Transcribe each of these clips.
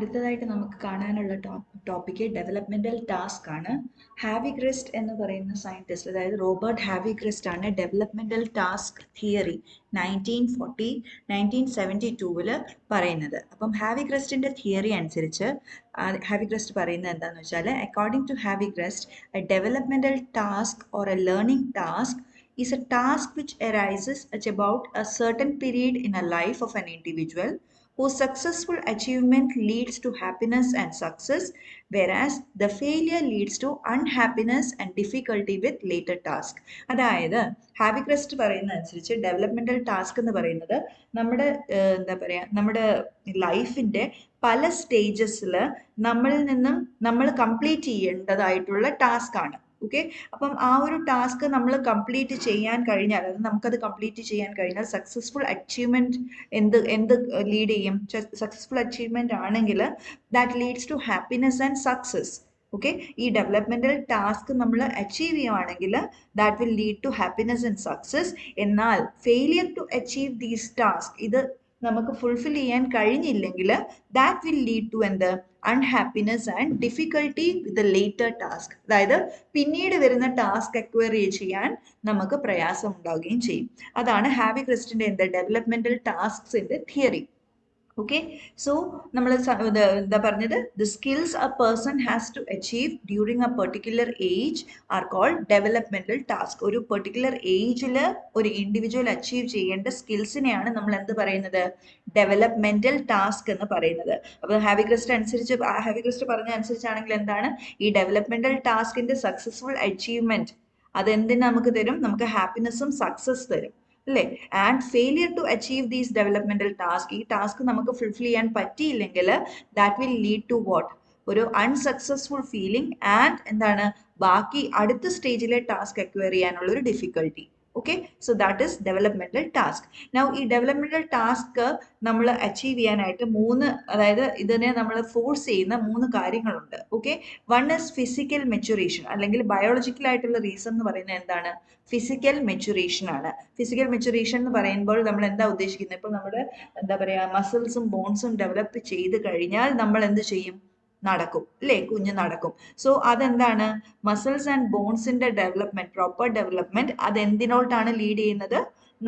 അടുത്തതായിട്ട് നമുക്ക് കാണാനുള്ള ടോപ്പിക്ക് ഡെവലപ്മെന്റൽ ടാസ്ക് ആണ്. ഹാവിഗ്രിസ്റ്റ് എന്ന് പറയുന്ന സയന്റിസ്റ്റ്, അതായത് റോബർട്ട് ഹാവിഗ്രിസ്റ്റ് ആണ് ഡെവലപ്മെന്റൽ ടാസ്ക് തിയറി 1972 പറയുന്നത്. അപ്പം ഹാവിഗ്രിസ്റ്റിന്റെ തിയറി അനുസരിച്ച് ഹാവിഗ്രിസ്റ്റ് പറയുന്നത് എന്താണെന്ന് വെച്ചാൽ, according to Havighurst, a developmental task or a learning task is a task which arises at about a certain period in a life of an individual whose successful achievement leads to happiness and success, whereas the failure leads to unhappiness and difficulty with later task. അതായത് ഹാവിഗ്രിസ്റ്റ് പറയുന്ന അനുസരിച്ച് developmental task എന്ന് പറയുന്നത് നമ്മുടെ ലൈഫിന്റെ പല സ്റ്റേജസിൽ നമ്മൾ complete ചെയ്യേണ്ടതായിട്ടുള്ള task ആണ്. ഓക്കെ, അപ്പം ആ ഒരു ടാസ്ക് നമ്മൾ കംപ്ലീറ്റ് ചെയ്യാൻ കഴിഞ്ഞാൽ, അതായത് നമുക്കത് കംപ്ലീറ്റ് ചെയ്യാൻ കഴിഞ്ഞാൽ സക്സസ്ഫുൾ അച്ചീവ്മെന്റ് എന്ത് ലീഡ് ചെയ്യും? സക്സസ്ഫുൾ അച്ചീവ്മെന്റ് ആണെങ്കിൽ that leads to happiness and success. Okay, ഈ ഡെവലപ്മെന്റൽ ടാസ്ക് നമ്മൾ അച്ചീവ് ചെയ്യുവാണെങ്കിൽ that will lead to happiness and success. എന്നാൽ failure to achieve these task, ഇത് നമുക്ക് ഫുൾഫിൽ ചെയ്യാൻ കഴിഞ്ഞില്ലെങ്കിൽ ദാറ്റ് വിൽ ലീഡ് ടു എന്ത്? Unhappiness and difficulty with the later task. അതായത് പിന്നീട് വരുന്ന ടാസ്ക് അക്വയർ ചെയ്യാൻ നമുക്ക് പ്രയാസം ഉണ്ടാവുകയും ചെയ്യും. അതാണ് ഹാവിഗ്രിസ്റ്റിന്റെ ഡെവലപ്മെന്റൽ ടാസ്ക്സിന്റെ തിയറി. Okay, so നമ്മൾ എന്താ പറഞ്ഞത്? The skills a person has to achieve during a particular age are called developmental task. ഒരു പെർട്ടിക്കുലർ ഏജിൽ ഒരു ഇൻഡിവിജ്വൽ അച്ചീവ് ചെയ്യേണ്ട സ്കിൽസിനെയാണ് നമ്മൾ എന്ത് പറയുന്നത്? ഡെവലപ്മെന്റൽ ടാസ്ക് എന്ന് പറയുന്നത്. അപ്പോൾ ഹാവിഗ്രിസ്റ്റ് പറഞ്ഞ അനുസരിച്ചാണെങ്കിൽ എന്താണ് ഈ ഡെവലപ്മെന്റൽ ടാസ്കിന്റെ സക്സസ്ഫുൾ അച്ചീവ്മെന്റ് അതെന്തിനു നമുക്ക് തരും? നമുക്ക് ഹാപ്പിനെസ്സും സക്സസ് തരും അല്ലേ? And failure to achieve these developmental task, ഈ ടാസ്ക് നമുക്ക് ഫുൾഫിൽ ചെയ്യാൻ പറ്റിയില്ലെങ്കിൽ that will lead to what? ഒരു അൺസക്സസ്ഫുൾ ഫീലിംഗ് ആൻഡ് എന്താണ് ബാക്കി അടുത്ത സ്റ്റേജിലെ ടാസ്ക് അക്വയർ ചെയ്യാനുള്ള ഒരു difficulty. Okay, so that is developmental task. Now ഈ ഡെവലപ്മെന്റൽ ടാസ്ക് നമ്മൾ അച്ചീവ് ചെയ്യാനായിട്ട് അതായത് ഇതിനെ നമ്മൾ ഫോഴ്സ് ചെയ്യുന്ന 3 കാര്യങ്ങളുണ്ട്. Okay, one is physical maturation, അല്ലെങ്കിൽ ബയോളജിക്കൽ ആയിട്ടുള്ള റീസൺ എന്ന് പറയുന്നത് എന്താണ്? ഫിസിക്കൽ മെച്ചുറേഷൻ ആണ്. ഫിസിക്കൽ മെച്ചുറേഷൻ എന്ന് പറയുമ്പോൾ നമ്മൾ എന്താ ഉദ്ദേശിക്കുന്നത്? ഇപ്പോൾ നമ്മുടെ മസിൽസും ബോൺസും ഡെവലപ്പ് ചെയ്ത് കഴിഞ്ഞാൽ നമ്മൾ എന്ത് ചെയ്യും? നടക്കും അല്ലേ? കുഞ്ഞ് നടക്കും. സോ അതെന്താണ്? മസിൽസ് ആൻഡ് ബോൺസിന്റെ ഡെവലപ്മെന്റ്, പ്രോപ്പർ ഡെവലപ്മെന്റ്, അതെന്തിനോട്ടാണ് ലീഡ് ചെയ്യുന്നത്?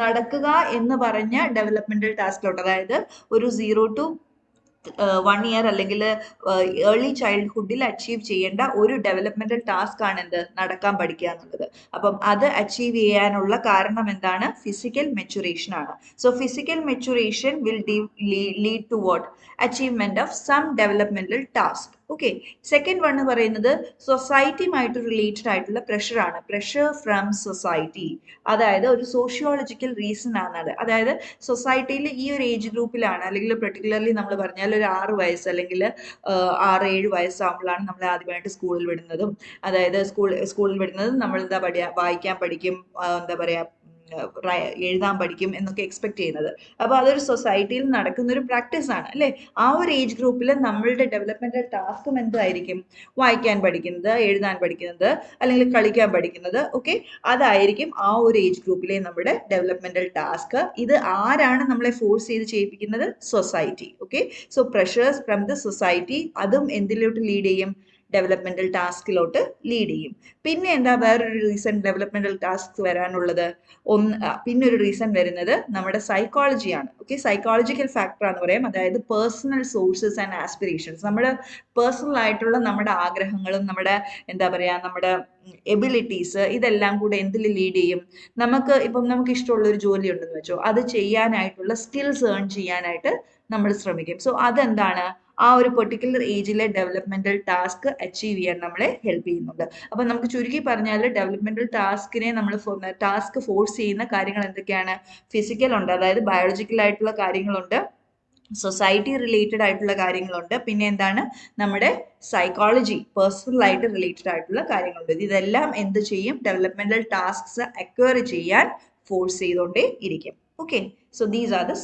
നടക്കുക എന്ന് പറഞ്ഞ ഡെവലപ്മെന്റൽ ടാസ്കിലോട്ട്. അതായത് ഒരു 0 to 1 year അല്ലെങ്കിൽ ഏർലി ചൈൽഡ്ഹുഡിൽ അച്ചീവ് ചെയ്യേണ്ട ഒരു ഡെവലപ്മെന്റൽ ടാസ്ക് ആണ് എന്ത്? നടക്കാൻ പഠിക്കുക എന്നുള്ളത്. അപ്പം അത് അച്ചീവ് ചെയ്യാനുള്ള കാരണം എന്താണ്? ഫിസിക്കൽ മെച്ചുറേഷൻ ആണ്. So physical maturation will lead to what? Achievement of some developmental task. Okay, second one എന്ന് പറയുന്നത് സൊസൈറ്റിയുമായിട്ട് റിലേറ്റഡ് ആയിട്ടുള്ള പ്രഷർ ആണ്. പ്രഷർ ഫ്രം സൊസൈറ്റി, അതായത് ഒരു സോഷ്യോളജിക്കൽ റീസൺ ആണ്. അതായത് സൊസൈറ്റിയിൽ ഈ ഒരു ഏജ് ഗ്രൂപ്പിലാണ്, അല്ലെങ്കിൽ പെർട്ടിക്കുലർലി നമ്മൾ പറഞ്ഞാൽ ഒരു 6 വയസ്സ് അല്ലെങ്കിൽ 6-7 വയസ്സാകുമ്പോഴാണ് നമ്മൾ ആദ്യമായിട്ട് സ്കൂളിൽ വിടുന്നതും. അതായത് സ്കൂളിൽ വിടുന്നതും നമ്മൾ എന്താ പറയുക? വായിക്കാൻ പഠിക്കും, എന്താ പറയുക, എഴുതാൻ പഠിക്കും എന്നൊക്കെ എക്സ്പെക്ട് ചെയ്യുന്നത്. അപ്പോൾ അതൊരു സൊസൈറ്റിയിൽ നടക്കുന്ന ഒരു പ്രാക്ടീസ് ആണ് അല്ലേ? ആ ഒരു ഏജ് ഗ്രൂപ്പിൽ നമ്മളുടെ ഡെവലപ്മെന്റൽ ടാസ്കും എന്തായിരിക്കും? വായിക്കാൻ പഠിക്കുന്നത്, എഴുതാൻ പഠിക്കുന്നത്, അല്ലെങ്കിൽ കളിക്കാൻ പഠിക്കുന്നത്. ഓക്കെ, അതായിരിക്കും ആ ഒരു ഏജ് ഗ്രൂപ്പിലെ നമ്മുടെ ഡെവലപ്മെന്റൽ ടാസ്ക്. ഇത് ആരാണ് നമ്മളെ ഫോഴ്സ് ചെയ്ത് ചെയ്യിപ്പിക്കുന്നത്? Society. Okay, so pressures from the society, അതും എന്തിലോട്ട് ലീഡ് ചെയ്യും? ഡെവലപ്മെന്റൽ ടാസ്കിലോട്ട് ലീഡ് ചെയ്യും. പിന്നെ എന്താ വേറൊരു റീസൺ ഡെവലപ്മെന്റൽ ടാസ്ക് വരാനുള്ളത്? പിന്നെ ഒരു റീസൺ വരുന്നത് നമ്മുടെ സൈക്കോളജിയാണ്. ഓക്കെ, സൈക്കോളജിക്കൽ ഫാക്ടർ എന്ന് പറയാം. അതായത് പേഴ്സണൽ സോഴ്സസ് ആൻഡ് ആസ്പിറേഷൻസ്, നമ്മുടെ പേഴ്സണൽ ആയിട്ടുള്ള നമ്മുടെ ആഗ്രഹങ്ങളും നമ്മുടെ എന്താ പറയുക, നമ്മുടെ എബിലിറ്റീസ്, ഇതെല്ലാം കൂടെ എന്തിൽ ലീഡ് ചെയ്യും? നമുക്ക് ഇഷ്ടമുള്ള ഒരു ജോലി ഉണ്ടെന്ന് വെച്ചോ, അത് ചെയ്യാനായിട്ടുള്ള സ്കിൽസ് ഏൺ ചെയ്യാനായിട്ട് നമ്മൾ ശ്രമിക്കും. സോ അതെന്താണ്? ആ ഒരു പെർട്ടിക്കുലർ ഏജിലെ ഡെവലപ്മെന്റൽ ടാസ്ക് അച്ചീവ് ചെയ്യാൻ നമ്മളെ ഹെൽപ്പ് ചെയ്യുന്നുണ്ട്. അപ്പൊ നമുക്ക് ചുരുക്കി പറഞ്ഞാൽ ഡെവലപ്മെന്റൽ ടാസ്ക് ഫോഴ്സ് ചെയ്യുന്ന കാര്യങ്ങൾ എന്തൊക്കെയാണ്? ഫിസിക്കൽ ഉണ്ട്, അതായത് ബയോളജിക്കൽ ആയിട്ടുള്ള കാര്യങ്ങളുണ്ട്, സൊസൈറ്റി റിലേറ്റഡ് ആയിട്ടുള്ള കാര്യങ്ങളുണ്ട്, പിന്നെ എന്താണ്? നമ്മുടെ സൈക്കോളജി, പേഴ്സണൽ ആയിട്ട് റിലേറ്റഡ് ആയിട്ടുള്ള കാര്യങ്ങളുണ്ട്. ഇതെല്ലാം എന്ത് ചെയ്യും? ഡെവലപ്മെന്റൽ ടാസ്ക്സ് അക്വയർ ചെയ്യാൻ ഫോഴ്സ് ചെയ്തുകൊണ്ടേ ഇരിക്കും. Okay, so these are the